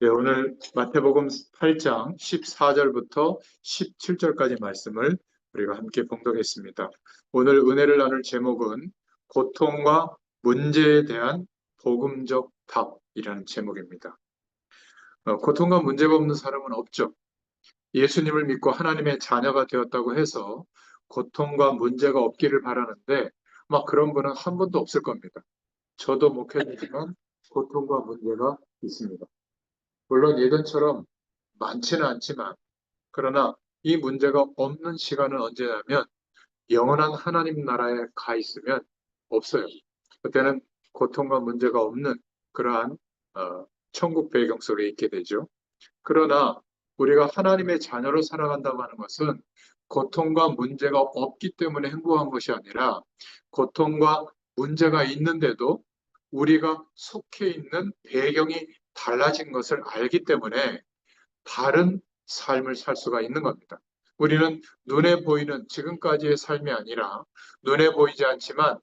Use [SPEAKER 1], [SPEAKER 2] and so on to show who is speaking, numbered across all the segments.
[SPEAKER 1] 네, 오늘 마태복음 8장 14절부터 17절까지 말씀을 우리가 함께 봉독했습니다. 오늘 은혜를 나눌 제목은 고통과 문제에 대한 복음적 답이라는 제목입니다. 고통과 문제가 없는 사람은 없죠. 예수님을 믿고 하나님의 자녀가 되었다고 해서 고통과 문제가 없기를 바라는데 막 그런 분은 한 분도 없을 겁니다. 저도 목회자지만 고통과 문제가 있습니다. 물론 예전처럼 많지는 않지만, 그러나 이 문제가 없는 시간은 언제냐면 영원한 하나님 나라에 가 있으면 없어요. 그때는 고통과 문제가 없는 그러한 천국 배경 속에 있게 되죠. 그러나 우리가 하나님의 자녀로 살아간다고 하는 것은 고통과 문제가 없기 때문에 행복한 것이 아니라, 고통과 문제가 있는데도 우리가 속해 있는 배경이 달라진 것을 알기 때문에 다른 삶을 살 수가 있는 겁니다. 우리는 눈에 보이는 지금까지의 삶이 아니라 눈에 보이지 않지만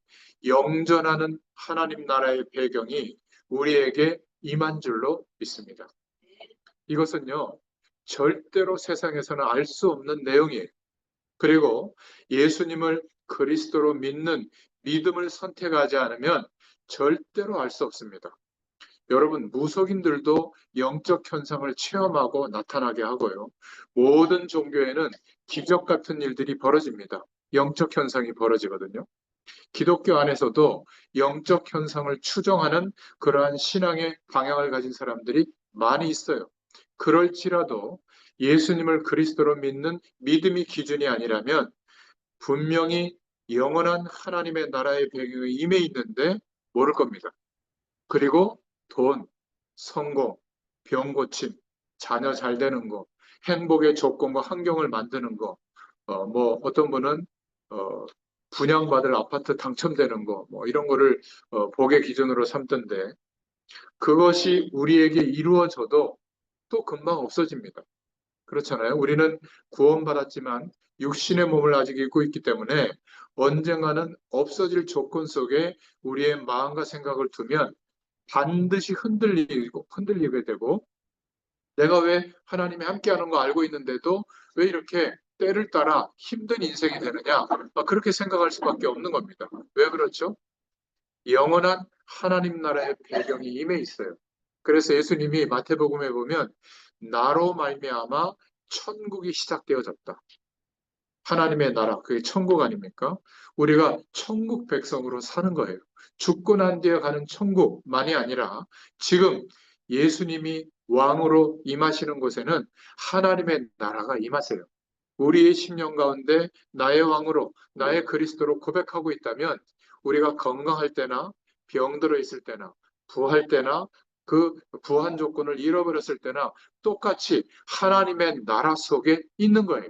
[SPEAKER 1] 영전하는 하나님 나라의 배경이 우리에게 임한 줄로 믿습니다. 이것은요, 절대로 세상에서는 알 수 없는 내용이에요. 그리고 예수님을 그리스도로 믿는 믿음을 선택하지 않으면 절대로 알 수 없습니다. 여러분, 무속인들도 영적 현상을 체험하고 나타나게 하고요. 모든 종교에는 기적 같은 일들이 벌어집니다. 영적 현상이 벌어지거든요. 기독교 안에서도 영적 현상을 추정하는 그러한 신앙의 방향을 가진 사람들이 많이 있어요. 그럴지라도 예수님을 그리스도로 믿는 믿음이 기준이 아니라면 분명히 영원한 하나님의 나라의 배경이 임해 있는데 모를 겁니다. 그리고 돈, 성공, 병 고침, 자녀 잘 되는 거, 행복의 조건과 환경을 만드는 거, 어떤 분은 어, 분양받을 아파트 당첨되는 거, 이런 거를 복의 기준으로 삼던데, 그것이 우리에게 이루어져도 또 금방 없어집니다. 그렇잖아요. 우리는 구원받았지만 육신의 몸을 아직 입고 있기 때문에 언젠가는 없어질 조건 속에 우리의 마음과 생각을 두면 반드시 흔들리게 되고, 내가 왜 하나님이 함께하는 거 알고 있는데도 왜 이렇게 때를 따라 힘든 인생이 되느냐, 그렇게 생각할 수밖에 없는 겁니다. 왜 그렇죠? 영원한 하나님 나라의 배경이 임해 있어요. 그래서 예수님이 마태복음에 보면 나로 말미암아 천국이 시작되어졌다. 하나님의 나라, 그게 천국 아닙니까? 우리가 천국 백성으로 사는 거예요. 죽고 난 뒤에 가는 천국만이 아니라 지금 예수님이 왕으로 임하시는 곳에는 하나님의 나라가 임하세요. 우리의 심령 가운데 나의 왕으로, 나의 그리스도로 고백하고 있다면 우리가 건강할 때나 병들어 있을 때나 부할 때나 그 부한 조건을 잃어버렸을 때나 똑같이 하나님의 나라 속에 있는 거예요.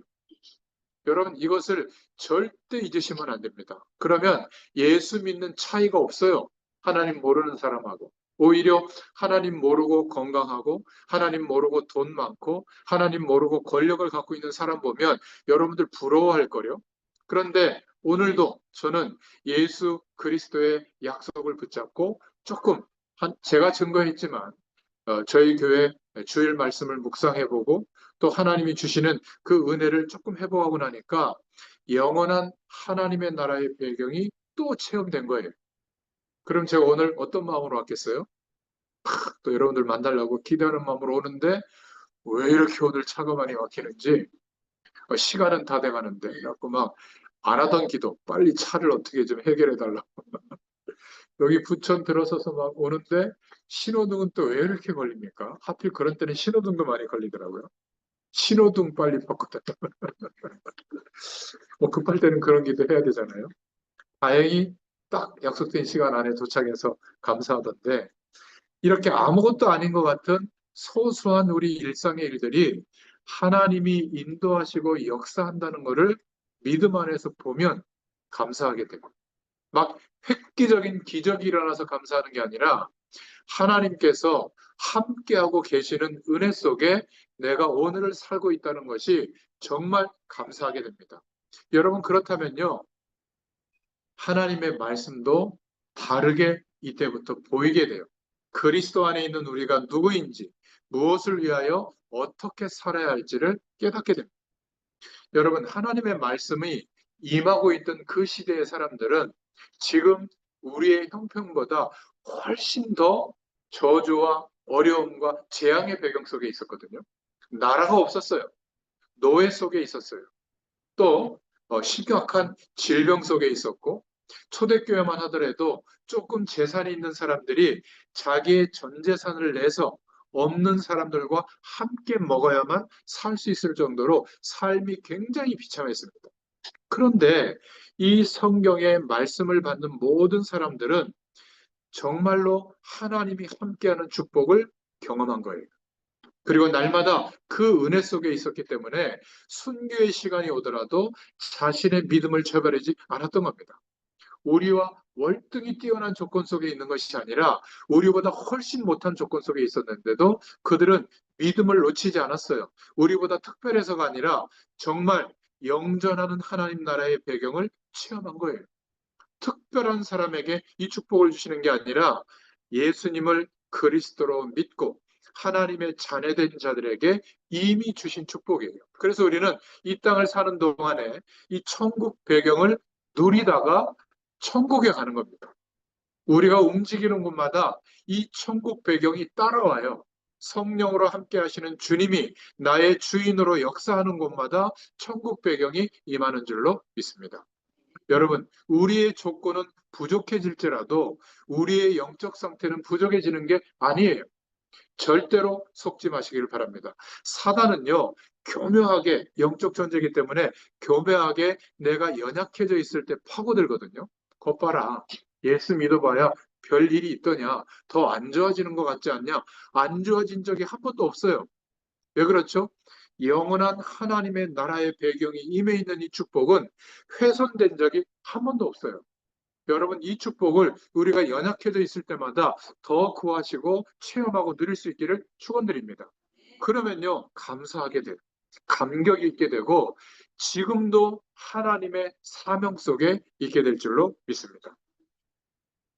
[SPEAKER 1] 여러분, 이것을 절대 잊으시면 안 됩니다. 그러면 예수 믿는 차이가 없어요. 하나님 모르는 사람하고. 오히려 하나님 모르고 건강하고, 하나님 모르고 돈 많고, 하나님 모르고 권력을 갖고 있는 사람 보면 여러분들 부러워할 거요. 그런데 오늘도 저는 예수 그리스도의 약속을 붙잡고 조금, 제가 증거했지만 저희 교회 주일 말씀을 묵상해보고 또 하나님이 주시는 그 은혜를 조금 회복하고 나니까 영원한 하나님의 나라의 배경이 또 체험된 거예요. 그럼 제가 오늘 어떤 마음으로 왔겠어요? 또 여러분들 만나려고 기대하는 마음으로 오는데 왜 이렇게 오늘 차가 많이 막히는지, 시간은 다 돼가는데 자꾸 막 안 하던 기도, 빨리 차를 어떻게 좀 해결해 달라고 여기 부천 들어서서 막 오는데 신호등은 또 왜 이렇게 걸립니까? 하필 그런 때는 신호등도 많이 걸리더라고요. 신호등 빨리 바꾸다. 급할 때는 그런 기도 해야 되잖아요. 다행히 딱 약속된 시간 안에 도착해서 감사하던데, 이렇게 아무것도 아닌 것 같은 소소한 우리 일상의 일들이 하나님이 인도하시고 역사한다는 것을 믿음 안에서 보면 감사하게 되고, 막 획기적인 기적이 일어나서 감사하는 게 아니라 하나님께서 함께하고 계시는 은혜 속에 내가 오늘을 살고 있다는 것이 정말 감사하게 됩니다. 여러분, 그렇다면요, 하나님의 말씀도 다르게 이때부터 보이게 돼요. 그리스도 안에 있는 우리가 누구인지, 무엇을 위하여 어떻게 살아야 할지를 깨닫게 됩니다. 여러분, 하나님의 말씀이 임하고 있던 그 시대의 사람들은 지금 우리의 형편보다 훨씬 더 저주와 어려움과 재앙의 배경 속에 있었거든요. 나라가 없었어요. 노예 속에 있었어요. 또 심각한 질병 속에 있었고, 초대교회만 하더라도 조금 재산이 있는 사람들이 자기의 전 재산을 내서 없는 사람들과 함께 먹어야만 살 수 있을 정도로 삶이 굉장히 비참했습니다. 그런데 이 성경의 말씀을 받는 모든 사람들은 정말로 하나님이 함께하는 축복을 경험한 거예요. 그리고 날마다 그 은혜 속에 있었기 때문에 순교의 시간이 오더라도 자신의 믿음을 저버리지 않았던 겁니다. 우리와 월등히 뛰어난 조건 속에 있는 것이 아니라 우리보다 훨씬 못한 조건 속에 있었는데도 그들은 믿음을 놓치지 않았어요. 우리보다 특별해서가 아니라 정말 영전하는 하나님 나라의 배경을 체험한 거예요. 특별한 사람에게 이 축복을 주시는 게 아니라 예수님을 그리스도로 믿고 하나님의 자녀된 자들에게 이미 주신 축복이에요. 그래서 우리는 이 땅을 사는 동안에 이 천국 배경을 누리다가 천국에 가는 겁니다. 우리가 움직이는 곳마다 이 천국 배경이 따라와요. 성령으로 함께 하시는 주님이 나의 주인으로 역사하는 곳마다 천국 배경이 임하는 줄로 믿습니다. 여러분, 우리의 조건은 부족해질지라도 우리의 영적 상태는 부족해지는 게 아니에요. 절대로 속지 마시길 바랍니다. 사단은요, 교묘하게 영적 존재이기 때문에 교묘하게 내가 연약해져 있을 때 파고들거든요. 것 봐라. 예수 믿어봐야 별 일이 있더냐. 더 안 좋아지는 것 같지 않냐. 안 좋아진 적이 한 번도 없어요. 왜 그렇죠? 영원한 하나님의 나라의 배경이 임해 있는 이 축복은 훼손된 적이 한 번도 없어요. 여러분, 이 축복을 우리가 연약해져 있을 때마다 더 구하시고 체험하고 누릴 수 있기를 축원드립니다. 그러면요, 감사하게 돼요. 감격이 있게 되고 지금도 하나님의 사명 속에 있게 될 줄로 믿습니다.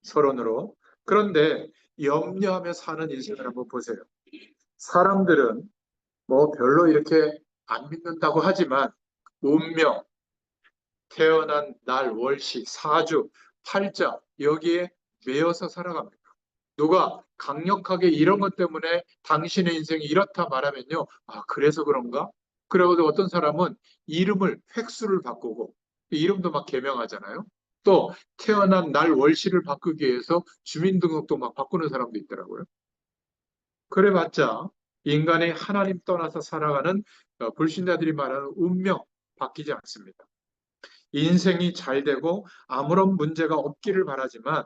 [SPEAKER 1] 서론으로. 그런데 염려하며 사는 인생을 한번 보세요. 사람들은 뭐 별로 이렇게 안 믿는다고 하지만 운명, 태어난 날, 월시, 사주, 팔자 여기에 매여서 살아갑니다. 누가 강력하게 이런 것 때문에 당신의 인생이 이렇다 말하면요. 아, 그래서 그런가? 그리고 어떤 사람은 이름을 획수를 바꾸고 이름도 막 개명하잖아요. 또 태어난 날, 월시를 바꾸기 위해서 주민등록도 막 바꾸는 사람도 있더라고요. 그래봤자 인간이 하나님 떠나서 살아가는 불신자들이 말하는 운명 바뀌지 않습니다. 인생이 잘 되고 아무런 문제가 없기를 바라지만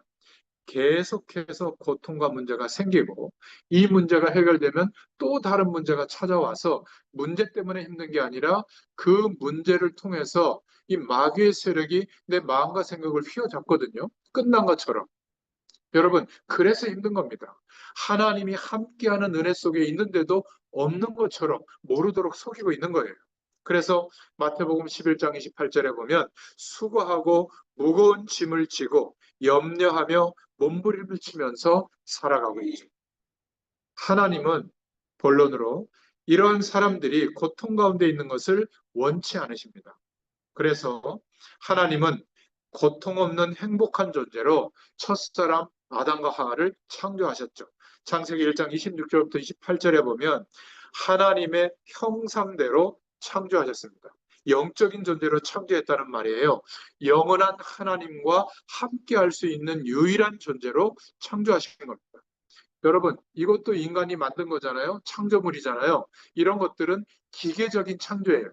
[SPEAKER 1] 계속해서 고통과 문제가 생기고 이 문제가 해결되면 또 다른 문제가 찾아와서 문제 때문에 힘든 게 아니라 그 문제를 통해서 이 마귀의 세력이 내 마음과 생각을 휘어잡거든요. 끝난 것처럼. 여러분, 그래서 힘든 겁니다. 하나님이 함께하는 은혜 속에 있는데도 없는 것처럼 모르도록 속이고 있는 거예요. 그래서 마태복음 11장 28절에 보면 수고하고 무거운 짐을 지고 염려하며 몸부림을 치면서 살아가고 있죠. 하나님은 본론으로 이러한 사람들이 고통 가운데 있는 것을 원치 않으십니다. 그래서 하나님은 고통 없는 행복한 존재로 첫사람 아담과 하와를 창조하셨죠. 창세기 1장 26절부터 28절에 보면 하나님의 형상대로 창조하셨습니다. 영적인 존재로 창조했다는 말이에요. 영원한 하나님과 함께 할 수 있는 유일한 존재로 창조하신 겁니다. 여러분, 이것도 인간이 만든 거잖아요. 창조물이잖아요. 이런 것들은 기계적인 창조예요.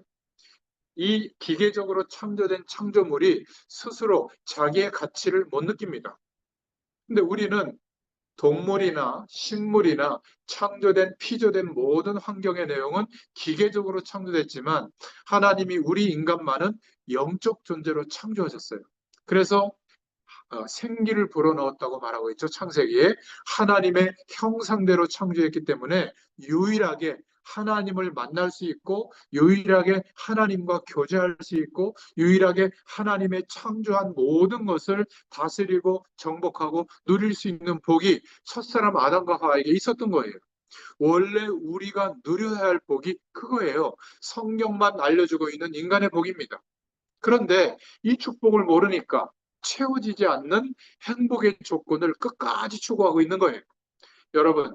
[SPEAKER 1] 이 기계적으로 창조된 창조물이 스스로 자기의 가치를 못 느낍니다. 근데 우리는 동물이나 식물이나 창조된 피조된 모든 환경의 내용은 기계적으로 창조됐지만 하나님이 우리 인간만은 영적 존재로 창조하셨어요. 그래서 생기를 불어넣었다고 말하고 있죠. 창세기에 하나님의 형상대로 창조했기 때문에 유일하게 하나님을 만날 수 있고 유일하게 하나님과 교제할 수 있고 유일하게 하나님의 창조한 모든 것을 다스리고 정복하고 누릴 수 있는 복이 첫사람 아담과 하와에게 있었던 거예요. 원래 우리가 누려야 할 복이 그거예요. 성경만 알려주고 있는 인간의 복입니다. 그런데 이 축복을 모르니까 채워지지 않는 행복의 조건을 끝까지 추구하고 있는 거예요. 여러분,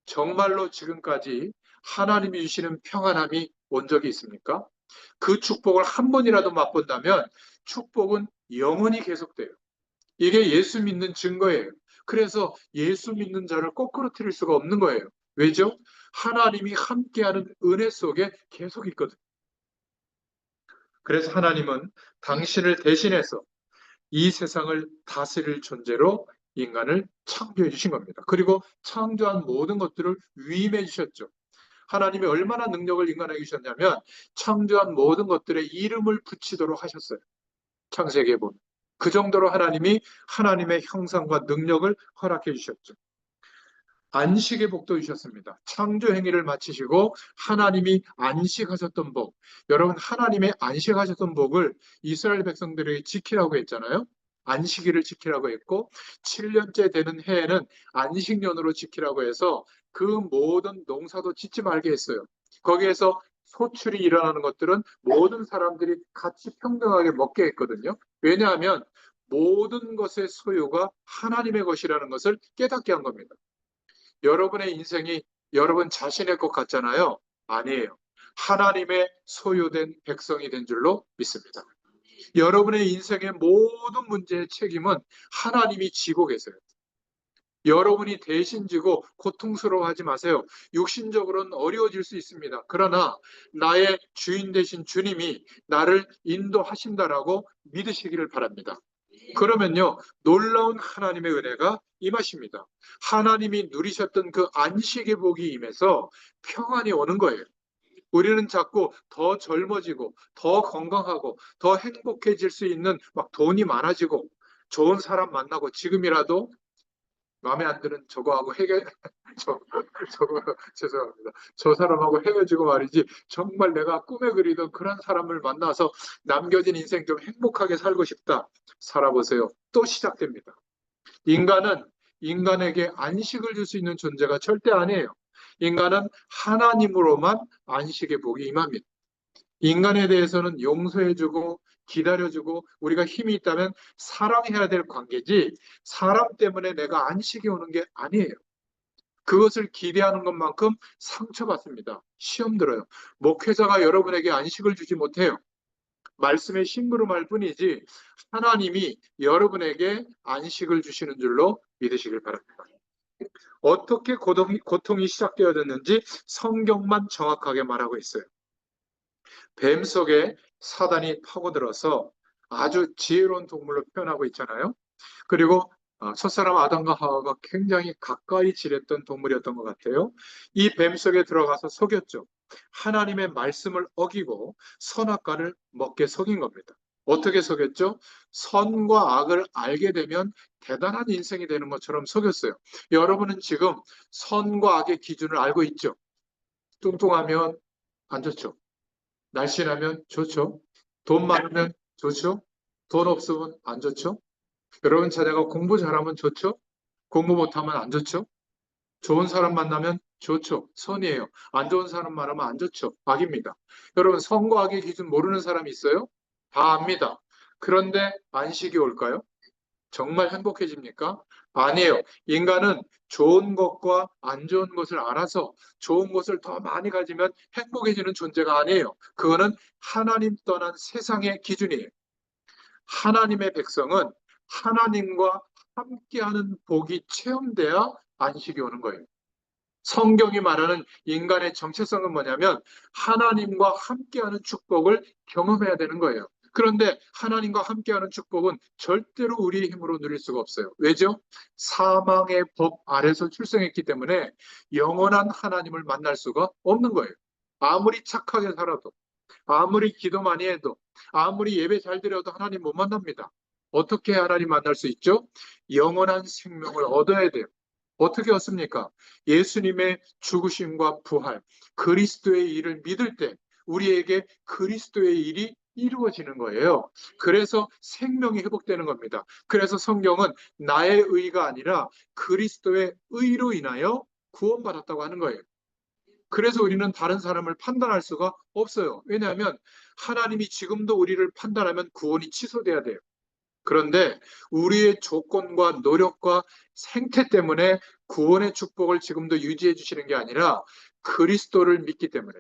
[SPEAKER 1] 정말로 지금까지 하나님이 주시는 평안함이 온 적이 있습니까? 그 축복을 한 번이라도 맛본다면 축복은 영원히 계속돼요. 이게 예수 믿는 증거예요. 그래서 예수 믿는 자를 거꾸로 틀릴 수가 없는 거예요. 왜죠? 하나님이 함께하는 은혜 속에 계속 있거든요. 그래서 하나님은 당신을 대신해서 이 세상을 다스릴 존재로 인간을 창조해 주신 겁니다. 그리고 창조한 모든 것들을 위임해 주셨죠. 하나님이 얼마나 능력을 인간에게 주셨냐면 창조한 모든 것들의 이름을 붙이도록 하셨어요. 창세기에 보면. 그 정도로 하나님이 하나님의 형상과 능력을 허락해 주셨죠. 안식의 복도 주셨습니다. 창조 행위를 마치시고 하나님이 안식하셨던 복. 여러분, 하나님의 안식하셨던 복을 이스라엘 백성들에게 지키라고 했잖아요. 안식일을 지키라고 했고 7년째 되는 해에는 안식년으로 지키라고 해서 그 모든 농사도 짓지 말게 했어요. 거기에서 소출이 일어나는 것들은 모든 사람들이 같이 평등하게 먹게 했거든요. 왜냐하면 모든 것의 소유가 하나님의 것이라는 것을 깨닫게 한 겁니다. 여러분의 인생이 여러분 자신의 것 같잖아요. 아니에요. 하나님의 소유된 백성이 된 줄로 믿습니다. 여러분의 인생의 모든 문제의 책임은 하나님이 지고 계세요. 여러분이 대신 지고 고통스러워하지 마세요. 육신적으로는 어려워질 수 있습니다. 그러나 나의 주인 되신 주님이 나를 인도하신다라고 믿으시기를 바랍니다. 그러면요, 놀라운 하나님의 은혜가 임하십니다. 하나님이 누리셨던 그 안식의 복이 임해서 평안이 오는 거예요. 우리는 자꾸 더 젊어지고, 더 건강하고, 더 행복해질 수 있는 막 돈이 많아지고, 좋은 사람 만나고, 지금이라도 마음에 안 드는 저거하고 저거, 죄송합니다. 저 사람하고 헤어지고 말이지, 정말 내가 꿈에 그리던 그런 사람을 만나서 남겨진 인생 좀 행복하게 살고 싶다. 살아보세요. 또 시작됩니다. 인간은 인간에게 안식을 줄 수 있는 존재가 절대 아니에요. 인간은 하나님으로만 안식의 복이 임합니다. 인간에 대해서는 용서해주고 기다려주고 우리가 힘이 있다면 사랑해야 될 관계지 사람 때문에 내가 안식이 오는 게 아니에요. 그것을 기대하는 것만큼 상처받습니다. 시험 들어요. 목회자가 여러분에게 안식을 주지 못해요. 말씀의 심부름할 뿐이지 하나님이 여러분에게 안식을 주시는 줄로 믿으시길 바랍니다. 어떻게 고통이 시작되어졌는지 성경만 정확하게 말하고 있어요. 뱀 속에 사단이 파고들어서 아주 지혜로운 동물로 표현하고 있잖아요. 그리고 첫사람 아담과 하와가 굉장히 가까이 지냈던 동물이었던 것 같아요. 이 뱀 속에 들어가서 속였죠. 하나님의 말씀을 어기고 선악과를 먹게 속인 겁니다. 어떻게 속였죠? 선과 악을 알게 되면 대단한 인생이 되는 것처럼 속였어요. 여러분은 지금 선과 악의 기준을 알고 있죠? 뚱뚱하면 안 좋죠. 날씬하면 좋죠. 돈 많으면 좋죠. 돈 없으면 안 좋죠. 여러분 자녀가 공부 잘하면 좋죠. 공부 못하면 안 좋죠. 좋은 사람 만나면 좋죠. 선이에요. 안 좋은 사람 만나면 안 좋죠. 악입니다. 여러분 선과 악의 기준 모르는 사람이 있어요? 다 압니다. 그런데 안식이 올까요? 정말 행복해집니까? 아니에요. 인간은 좋은 것과 안 좋은 것을 알아서 좋은 것을 더 많이 가지면 행복해지는 존재가 아니에요. 그거는 하나님 떠난 세상의 기준이에요. 하나님의 백성은 하나님과 함께하는 복이 체험돼야 안식이 오는 거예요. 성경이 말하는 인간의 정체성은 뭐냐면 하나님과 함께하는 축복을 경험해야 되는 거예요. 그런데 하나님과 함께하는 축복은 절대로 우리의 힘으로 누릴 수가 없어요. 왜죠? 사망의 법 아래서 출생했기 때문에 영원한 하나님을 만날 수가 없는 거예요. 아무리 착하게 살아도, 아무리 기도 많이 해도, 아무리 예배 잘 드려도 하나님 못 만납니다. 어떻게 하나님 만날 수 있죠? 영원한 생명을 얻어야 돼요. 어떻게 얻습니까? 예수님의 죽으심과 부활, 그리스도의 일을 믿을 때 우리에게 그리스도의 일이 이루어지는 거예요. 그래서 생명이 회복되는 겁니다. 그래서 성경은 나의 의가 아니라 그리스도의 의로 인하여 구원받았다고 하는 거예요. 그래서 우리는 다른 사람을 판단할 수가 없어요. 왜냐하면 하나님이 지금도 우리를 판단하면 구원이 취소돼야 돼요. 그런데 우리의 조건과 노력과 생태 때문에 구원의 축복을 지금도 유지해 주시는 게 아니라 그리스도를 믿기 때문에,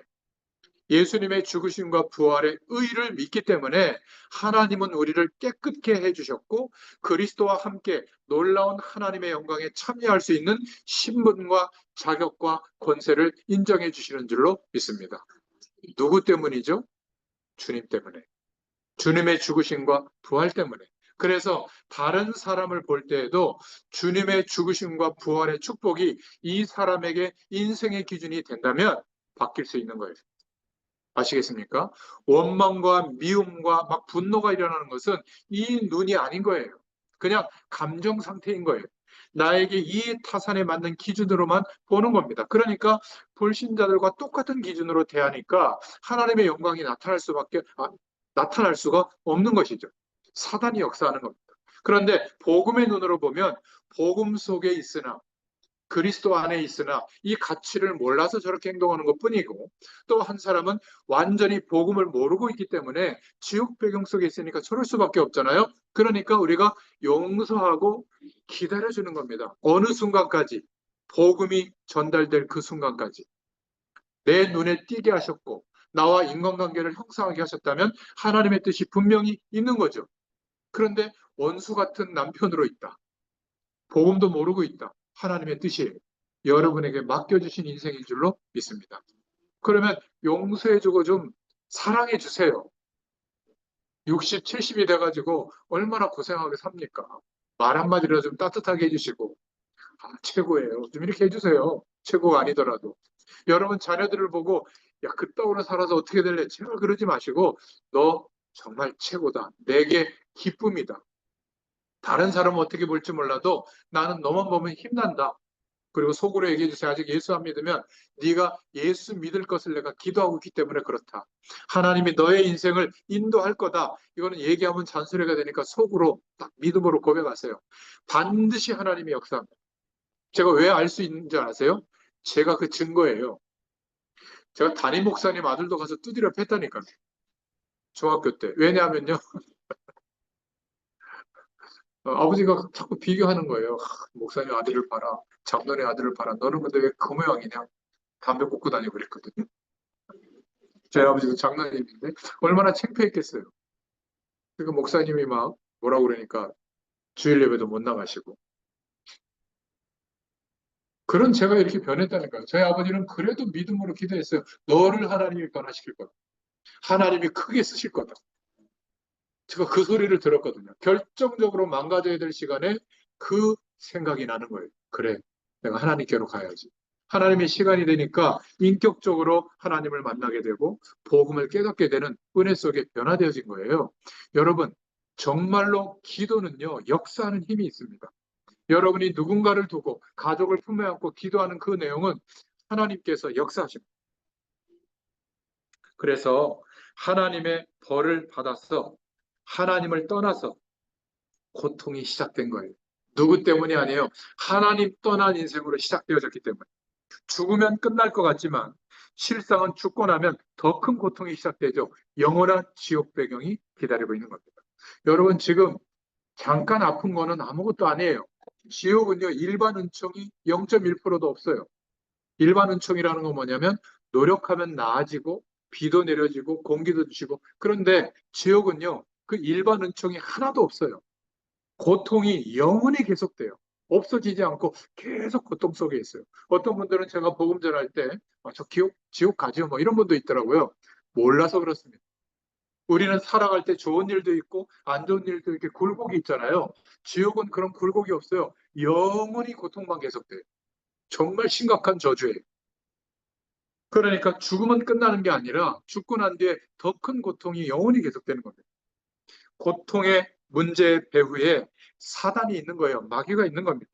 [SPEAKER 1] 예수님의 죽으심과 부활의 의를 믿기 때문에 하나님은 우리를 깨끗게 해주셨고 그리스도와 함께 놀라운 하나님의 영광에 참여할 수 있는 신분과 자격과 권세를 인정해 주시는 줄로 믿습니다. 누구 때문이죠? 주님 때문에. 주님의 죽으심과 부활 때문에. 그래서 다른 사람을 볼 때에도 주님의 죽으심과 부활의 축복이 이 사람에게 인생의 기준이 된다면 바뀔 수 있는 거예요. 아시겠습니까? 원망과 미움과 막 분노가 일어나는 것은 이 눈이 아닌 거예요. 그냥 감정 상태인 거예요. 나에게 이 타산에 맞는 기준으로만 보는 겁니다. 그러니까 불신자들과 똑같은 기준으로 대하니까 하나님의 영광이 나타날 수가 없는 것이죠. 사단이 역사하는 겁니다. 그런데 복음의 눈으로 보면 복음 속에 있으나 그리스도 안에 있으나 이 가치를 몰라서 저렇게 행동하는 것뿐이고, 또 한 사람은 완전히 복음을 모르고 있기 때문에 지옥 배경 속에 있으니까 저럴 수밖에 없잖아요. 그러니까 우리가 용서하고 기다려주는 겁니다. 어느 순간까지, 복음이 전달될 그 순간까지 내 눈에 띄게 하셨고 나와 인간관계를 형성하게 하셨다면 하나님의 뜻이 분명히 있는 거죠. 그런데 원수 같은 남편으로 있다, 복음도 모르고 있다, 하나님의 뜻이에요. 여러분에게 맡겨주신 인생인 줄로 믿습니다. 그러면 용서해주고 좀 사랑해주세요. 60, 70이 돼가지고 얼마나 고생하게 삽니까? 말 한마디로 좀 따뜻하게 해주시고, 최고예요, 좀 이렇게 해주세요. 최고가 아니더라도. 여러분 자녀들을 보고 야, 그따구로 살아서 어떻게 될래? 제발 그러지 마시고, 너 정말 최고다, 내게 기쁨이다, 다른 사람은 어떻게 볼지 몰라도 나는 너만 보면 힘난다. 그리고 속으로 얘기해 주세요. 아직 예수 안 믿으면 네가 예수 믿을 것을 내가 기도하고 있기 때문에 그렇다. 하나님이 너의 인생을 인도할 거다. 이거는 얘기하면 잔소리가 되니까 속으로 딱 믿음으로 고백하세요. 반드시 하나님이 역사합니다. 제가 왜 알 수 있는지 아세요? 제가 그 증거예요. 제가 담임 목사님 아들도 가서 두드려 팼다니까요. 중학교 때. 왜냐하면요, 아버지가 자꾸 비교하는 거예요. 목사님 아들을 봐라, 장로의 아들을 봐라, 너는 근데 왜 그 모양이냐? 담배 꽂고 다니고 그랬거든요. 저희 아버지도 장로님인데 얼마나 창피했겠어요. 그러니까 목사님이 막 뭐라고 그러니까 주일 예배도 못 나가시고. 그런 제가 이렇게 변했다니까요. 저희 아버지는 그래도 믿음으로 기도했어요. 너를 하나님이 변화시킬 거다, 하나님이 크게 쓰실 거다. 제가 그 소리를 들었거든요. 결정적으로 망가져야 될 시간에 그 생각이 나는 거예요. 그래, 내가 하나님께로 가야지. 하나님의 시간이 되니까 인격적으로 하나님을 만나게 되고 복음을 깨닫게 되는 은혜 속에 변화되어진 거예요. 여러분, 정말로 기도는요, 역사하는 힘이 있습니다. 여러분이 누군가를 두고 가족을 품에 안고 기도하는 그 내용은 하나님께서 역사하십니다. 그래서 하나님의 벌을 받아서 하나님을 떠나서 고통이 시작된 거예요. 누구 때문이 아니에요. 하나님 떠난 인생으로 시작되어졌기 때문에. 죽으면 끝날 것 같지만 실상은 죽고 나면 더 큰 고통이 시작되죠. 영원한 지옥 배경이 기다리고 있는 겁니다. 여러분, 지금 잠깐 아픈 거는 아무것도 아니에요. 지옥은요, 일반 은총이 0.1%도 없어요. 일반 은총이라는 건 뭐냐면 노력하면 나아지고 비도 내려지고 공기도 주시고, 그런데 지옥은요, 그 일반 은총이 하나도 없어요. 고통이 영원히 계속돼요. 없어지지 않고 계속 고통 속에 있어요. 어떤 분들은 제가 복음 전할 때, 저 지옥 가죠, 뭐 이런 분도 있더라고요. 몰라서 그렇습니다. 우리는 살아갈 때 좋은 일도 있고 안 좋은 일도 이렇게 굴곡이 있잖아요. 지옥은 그런 굴곡이 없어요. 영원히 고통만 계속돼요. 정말 심각한 저주예요. 그러니까 죽음은 끝나는 게 아니라 죽고 난 뒤에 더 큰 고통이 영원히 계속되는 겁니다. 고통의 문제 배후에 사단이 있는 거예요. 마귀가 있는 겁니다.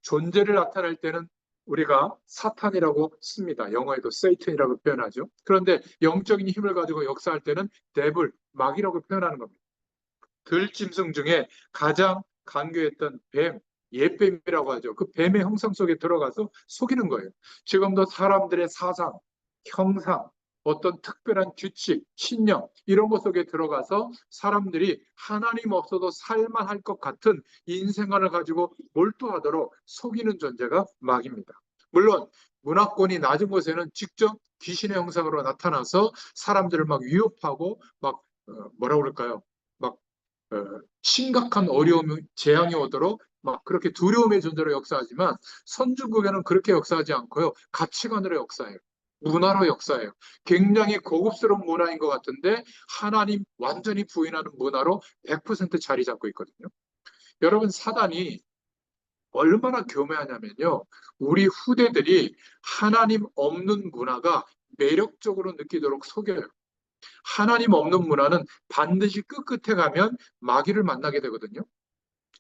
[SPEAKER 1] 존재를 나타낼 때는 우리가 사탄이라고 씁니다. 영어에도 세이튼이라고 표현하죠. 그런데 영적인 힘을 가지고 역사할 때는 데블, 마귀라고 표현하는 겁니다. 들짐승 중에 가장 간교했던 뱀, 옛뱀이라고 하죠. 그 뱀의 형상 속에 들어가서 속이는 거예요. 지금도 사람들의 사상, 형상, 어떤 특별한 규칙, 신념 이런 것 속에 들어가서 사람들이 하나님 없어도 살만할 것 같은 인생관을 가지고 몰두하도록 속이는 존재가 마귀입니다. 물론 문화권이 낮은 곳에는 직접 귀신의 형상으로 나타나서 사람들을 막 위협하고 막 뭐라 그럴까요? 막 심각한 어려움, 재앙이 오도록 막 그렇게 두려움의 존재로 역사하지만 선진국에는 그렇게 역사하지 않고요. 가치관으로 역사해요. 문화로 역사해요. 굉장히 고급스러운 문화인 것 같은데 하나님 완전히 부인하는 문화로 100% 자리 잡고 있거든요. 여러분 사단이 얼마나 교묘하냐면요. 우리 후대들이 하나님 없는 문화가 매력적으로 느끼도록 속여요. 하나님 없는 문화는 반드시 끝끝에 가면 마귀를 만나게 되거든요.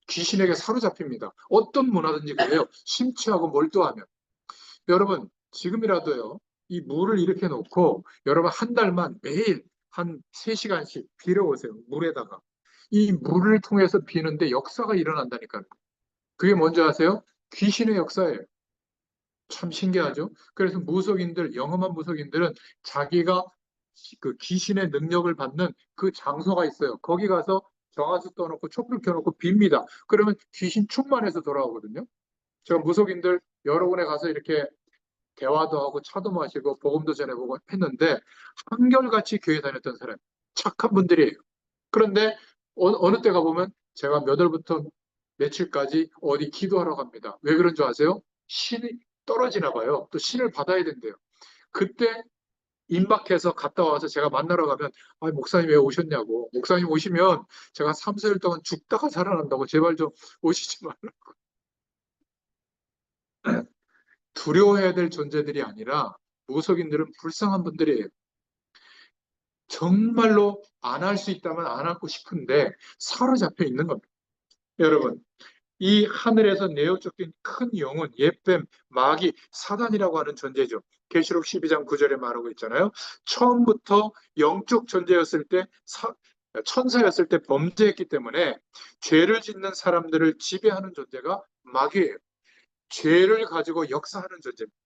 [SPEAKER 1] 귀신에게 사로잡힙니다. 어떤 문화든지 그래요. 심취하고 몰두하면. 여러분, 지금이라도요, 이 물을 이렇게 놓고 여러분 한 달만 매일 한 3시간씩 빌어오세요. 물에다가. 이 물을 통해서 비는데 역사가 일어난다니까요. 그게 뭔지 아세요? 귀신의 역사예요. 참 신기하죠? 그래서 무속인들, 영험한 무속인들은 자기가 그 귀신의 능력을 받는 그 장소가 있어요. 거기 가서 정화수 떠놓고 촛불 켜놓고 빕니다. 그러면 귀신 충만해서 돌아오거든요. 제가 무속인들 여러 군데 가서 이렇게 대화도 하고 차도 마시고 복음도 전해보고 했는데 한결같이 교회 다녔던 사람, 착한 분들이에요. 그런데 어느 때 가보면 제가 몇 월부터 며칠까지 어디 기도하러 갑니다. 왜 그런 줄 아세요? 신이 떨어지나 봐요. 또 신을 받아야 된대요. 그때 임박해서 갔다 와서 제가 만나러 가면 아, 목사님 왜 오셨냐고. 목사님 오시면 제가 3, 4일 동안 죽다가 살아난다고 제발 좀 오시지 말라. 두려워해야 될 존재들이 아니라 무속인들은 불쌍한 분들이에요. 정말로 안 할 수 있다면 안 하고 싶은데 사로잡혀 있는 겁니다. 여러분, 이 하늘에서 내어 쫓긴 큰 영혼, 옛뱀, 마귀, 사단이라고 하는 존재죠. 계시록 12장 9절에 말하고 있잖아요. 처음부터 영적 존재였을 때, 천사였을 때 범죄했기 때문에 죄를 짓는 사람들을 지배하는 존재가 마귀예요. 죄를 가지고 역사하는 존재입니다.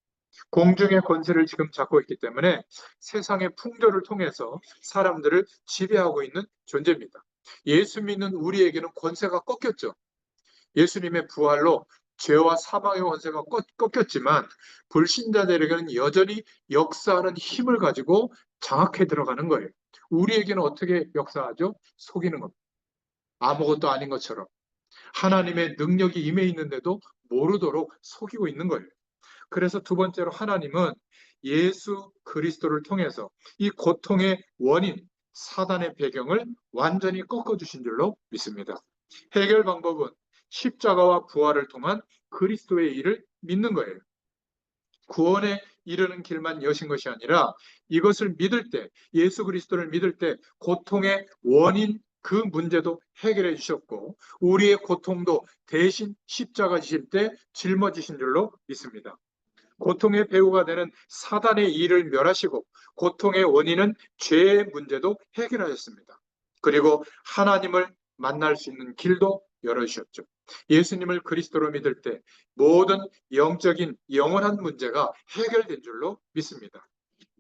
[SPEAKER 1] 공중의 권세를 지금 잡고 있기 때문에 세상의 풍조를 통해서 사람들을 지배하고 있는 존재입니다. 예수 믿는 우리에게는 권세가 꺾였죠. 예수님의 부활로 죄와 사망의 권세가 꺾였지만 불신자들에게는 여전히 역사하는 힘을 가지고 장악해 들어가는 거예요. 우리에게는 어떻게 역사하죠? 속이는 겁니다. 아무것도 아닌 것처럼. 하나님의 능력이 임해 있는데도 모르도록 속이고 있는 거예요. 그래서 두 번째로 하나님은 예수 그리스도를 통해서 이 고통의 원인, 사단의 배경을 완전히 꺾어주신 줄로 믿습니다. 해결 방법은 십자가와 부활을 통한 그리스도의 일을 믿는 거예요. 구원에 이르는 길만 여신 것이 아니라 이것을 믿을 때, 예수 그리스도를 믿을 때 고통의 원인 그 문제도 해결해 주셨고 우리의 고통도 대신 십자가 지실 때 짊어지신 줄로 믿습니다. 고통의 배후가 되는 사단의 일을 멸하시고 고통의 원인은 죄의 문제도 해결하셨습니다. 그리고 하나님을 만날 수 있는 길도 열어주셨죠. 예수님을 그리스도로 믿을 때 모든 영적인 영원한 문제가 해결된 줄로 믿습니다.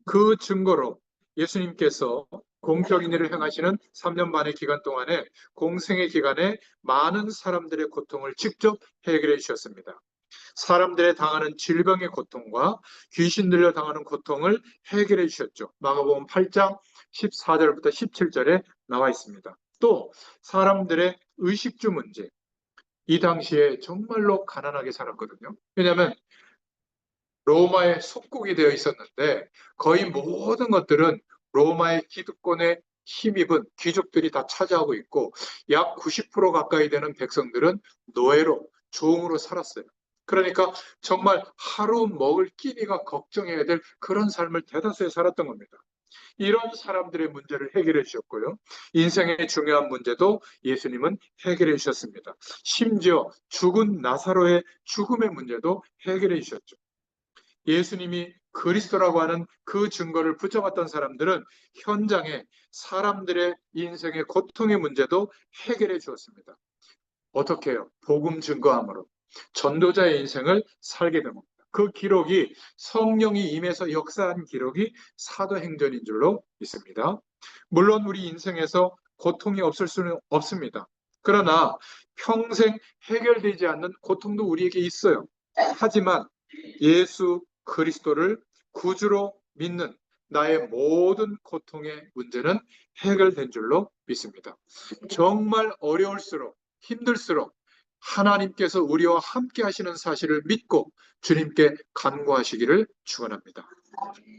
[SPEAKER 1] 그 증거로 예수님께서 공적인 일을 행하시는 3년 반의 기간 동안에 공생의 기간에 많은 사람들의 고통을 직접 해결해 주셨습니다. 사람들의 당하는 질병의 고통과 귀신 들려 당하는 고통을 해결해 주셨죠. 마가복음 8장 14절부터 17절에 나와 있습니다. 또 사람들의 의식주 문제, 이 당시에 정말로 가난하게 살았거든요. 왜냐하면 로마의 속국이 되어 있었는데 거의 모든 것들은 로마의 기득권에 힘입은 귀족들이 다 차지하고 있고 약 90% 가까이 되는 백성들은 노예로 종으로 살았어요. 그러니까 정말 하루 먹을 끼니가 걱정해야 될 그런 삶을 대다수에 살았던 겁니다. 이런 사람들의 문제를 해결해 주셨고요. 인생의 중요한 문제도 예수님은 해결해 주셨습니다. 심지어 죽은 나사로의 죽음의 문제도 해결해 주셨죠. 예수님이 그리스도라고 하는 그 증거를 붙잡았던 사람들은 현장에 사람들의 인생의 고통의 문제도 해결해 주었습니다. 어떻게 해요? 복음 증거함으로. 전도자의 인생을 살게 됩니다. 그 기록이 성령이 임해서 역사한 기록이 사도행전인 줄로 믿습니다. 물론 우리 인생에서 고통이 없을 수는 없습니다. 그러나 평생 해결되지 않는 고통도 우리에게 있어요. 하지만 예수 그리스도를 구주로 믿는 나의 모든 고통의 문제는 해결된 줄로 믿습니다. 정말 어려울수록 힘들수록 하나님께서 우리와 함께 하시는 사실을 믿고 주님께 간구하시기를 축원합니다.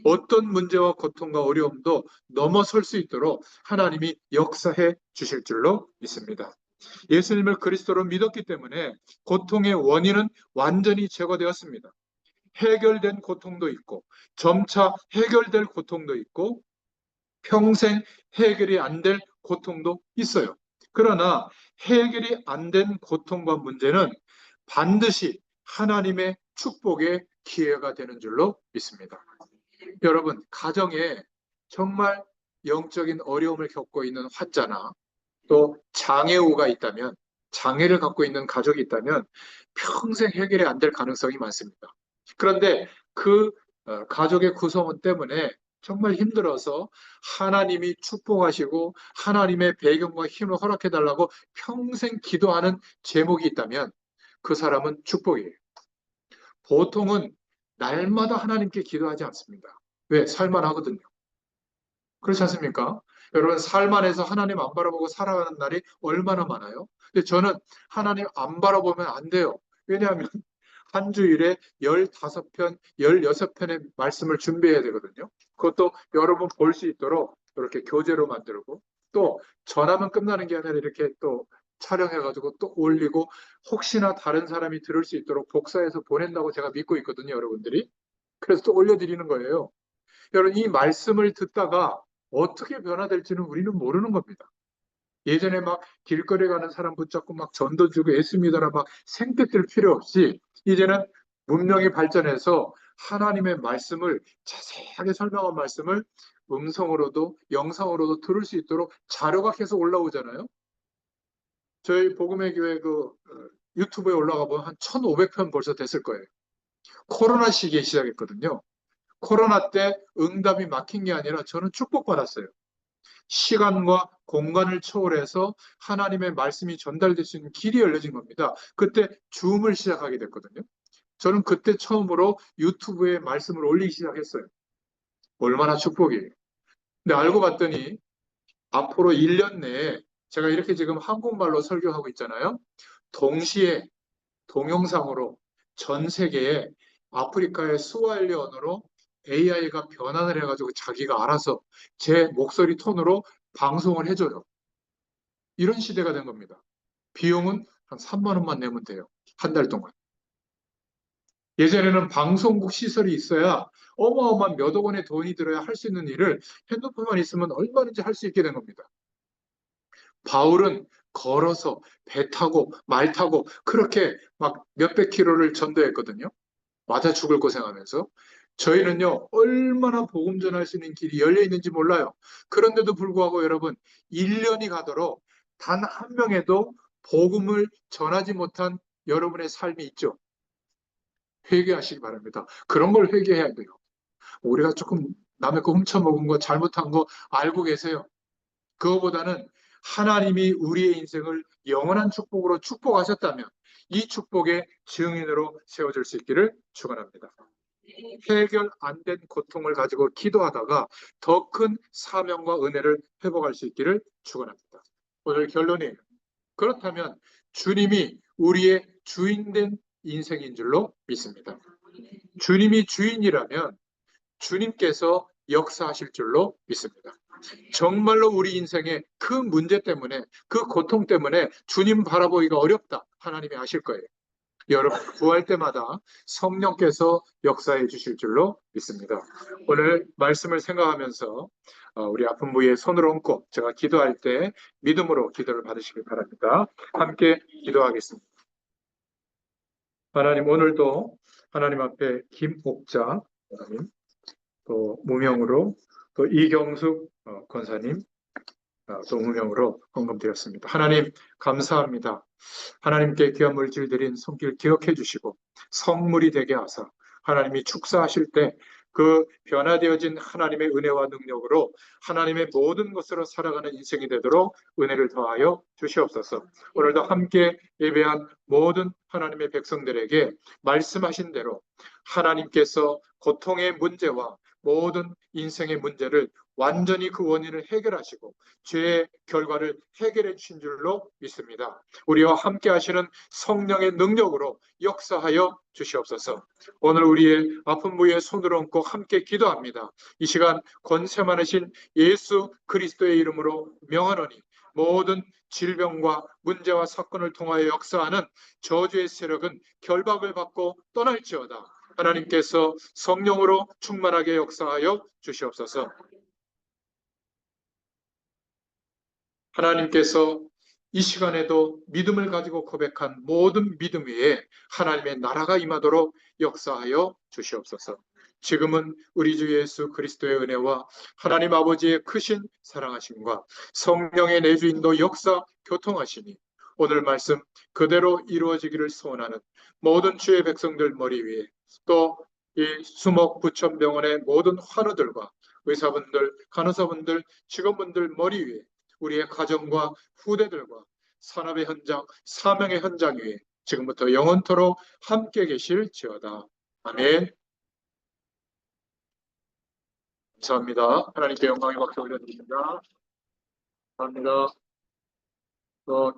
[SPEAKER 1] 어떤 문제와 고통과 어려움도 넘어설 수 있도록 하나님이 역사해 주실 줄로 믿습니다. 예수님을 그리스도로 믿었기 때문에 고통의 원인은 완전히 제거되었습니다. 해결된 고통도 있고 점차 해결될 고통도 있고 평생 해결이 안 될 고통도 있어요. 그러나 해결이 안 된 고통과 문제는 반드시 하나님의 축복의 기회가 되는 줄로 믿습니다. 여러분, 가정에 정말 영적인 어려움을 겪고 있는 환자나 또 장애우가 있다면, 장애를 갖고 있는 가족이 있다면 평생 해결이 안 될 가능성이 많습니다. 그런데 그 가족의 구성원 때문에 정말 힘들어서 하나님이 축복하시고 하나님의 배경과 힘을 허락해 달라고 평생 기도하는 제목이 있다면 그 사람은 축복이에요. 보통은 날마다 하나님께 기도하지 않습니다. 왜? 살만하거든요. 그렇지 않습니까? 여러분, 삶 안에서 하나님 안 바라보고 살아가는 날이 얼마나 많아요? 근데 저는 하나님 안 바라보면 안 돼요. 왜냐하면 한 주일에 15편, 16편의 말씀을 준비해야 되거든요. 그것도 여러분 볼 수 있도록 이렇게 교재로 만들고 또 전하면 끝나는 게 아니라 이렇게 또 촬영해가지고 또 올리고 혹시나 다른 사람이 들을 수 있도록 복사해서 보낸다고 제가 믿고 있거든요, 여러분들이. 그래서 또 올려드리는 거예요. 여러분, 이 말씀을 듣다가 어떻게 변화될지는 우리는 모르는 겁니다. 예전에 막 길거리 가는 사람 붙잡고 막 전도 주고 애씁니다라 막 생떼뜰 필요 없이 이제는 문명이 발전해서 하나님의 말씀을 자세하게 설명한 말씀을 음성으로도 영상으로도 들을 수 있도록 자료가 계속 올라오잖아요. 저희 복음의 교회 유튜브에 올라가 보면 한 1,500편 벌써 됐을 거예요. 코로나 시기에 시작했거든요. 코로나 때 응답이 막힌 게 아니라 저는 축복받았어요. 시간과 공간을 초월해서 하나님의 말씀이 전달될 수 있는 길이 열려진 겁니다. 그때 줌을 시작하게 됐거든요. 저는 그때 처음으로 유튜브에 말씀을 올리기 시작했어요. 얼마나 축복이에요. 근데 알고 봤더니 앞으로 1년 내에 제가 이렇게 지금 한국말로 설교하고 있잖아요. 동시에 동영상으로 전 세계에 아프리카의 스와힐리 언어로 AI가 변환을 해가지고 자기가 알아서 제 목소리 톤으로 방송을 해줘요. 이런 시대가 된 겁니다. 비용은 한 3만 원만 내면 돼요. 한 달 동안. 예전에는 방송국 시설이 있어야 어마어마한 몇 억 원의 돈이 들어야 할 수 있는 일을 핸드폰만 있으면 얼마든지 할 수 있게 된 겁니다. 바울은 걸어서 배 타고 말 타고 그렇게 막 몇백 킬로를 전도했거든요. 맞아 죽을 고생하면서. 저희는요, 얼마나 복음 전할 수 있는 길이 열려 있는지 몰라요. 그런데도 불구하고 여러분, 1년이 가도록 단 한 명에도 복음을 전하지 못한 여러분의 삶이 있죠. 회개하시기 바랍니다. 그런 걸 회개해야 돼요. 우리가 조금 남의 거 훔쳐먹은 거 잘못한 거 알고 계세요. 그거보다는 하나님이 우리의 인생을 영원한 축복으로 축복하셨다면 이 축복의 증인으로 세워질 수 있기를 축원합니다. 해결 안 된 고통을 가지고 기도하다가 더 큰 사명과 은혜를 회복할 수 있기를 축원합니다. 오늘 결론이에요. 그렇다면 주님이 우리의 주인된 인생인 줄로 믿습니다. 주님이 주인이라면 주님께서 역사하실 줄로 믿습니다. 정말로 우리 인생의 그 문제 때문에 그 고통 때문에 주님 바라보기가 어렵다. 하나님이 아실 거예요. 여러분 구할 때마다 성령께서 역사해 주실 줄로 믿습니다. 오늘 말씀을 생각하면서 우리 아픈 부위에 손을 얹고 제가 기도할 때 믿음으로 기도를 받으시길 바랍니다. 함께 기도하겠습니다. 하나님, 오늘도 하나님 앞에 김옥자 하나님, 또 무명으로 또 이경숙 권사님, 동명으로 헌금드렸습니다. 하나님 감사합니다. 하나님께 귀한 물질 드린 손길 기억해 주시고 성물이 되게 하사 하나님이 축사하실 때 그 변화되어진 하나님의 은혜와 능력으로 하나님의 모든 것으로 살아가는 인생이 되도록 은혜를 더하여 주시옵소서. 오늘도 함께 예배한 모든 하나님의 백성들에게 말씀하신 대로 하나님께서 고통의 문제와 모든 인생의 문제를 완전히 그 원인을 해결하시고 죄의 결과를 해결해 주신 줄로 믿습니다. 우리와 함께 하시는 성령의 능력으로 역사하여 주시옵소서. 오늘 우리의 아픈 부위에 손을 얹고 함께 기도합니다. 이 시간 권세 많으신 예수 그리스도의 이름으로 명하노니 모든 질병과 문제와 사건을 통하여 역사하는 저주의 세력은 결박을 받고 떠날지어다. 하나님께서 성령으로 충만하게 역사하여 주시옵소서. 하나님께서 이 시간에도 믿음을 가지고 고백한 모든 믿음 위에 하나님의 나라가 임하도록 역사하여 주시옵소서. 지금은 우리 주 예수 그리스도의 은혜와 하나님 아버지의 크신 사랑하심과 성령의 내주인도 역사 교통하시니 오늘 말씀 그대로 이루어지기를 소원하는 모든 주의 백성들 머리 위에 또 이 수목 부천병원의 모든 환우들과 의사분들, 간호사분들, 직원분들 머리 위에 우리의 가정과 후대들과 산업의 현장, 사명의 현장 위에 지금부터 영원토록 함께 계실지어다. 아멘. 감사합니다. 하나님께 영광의 박수 올려드립니다. 감사합니다.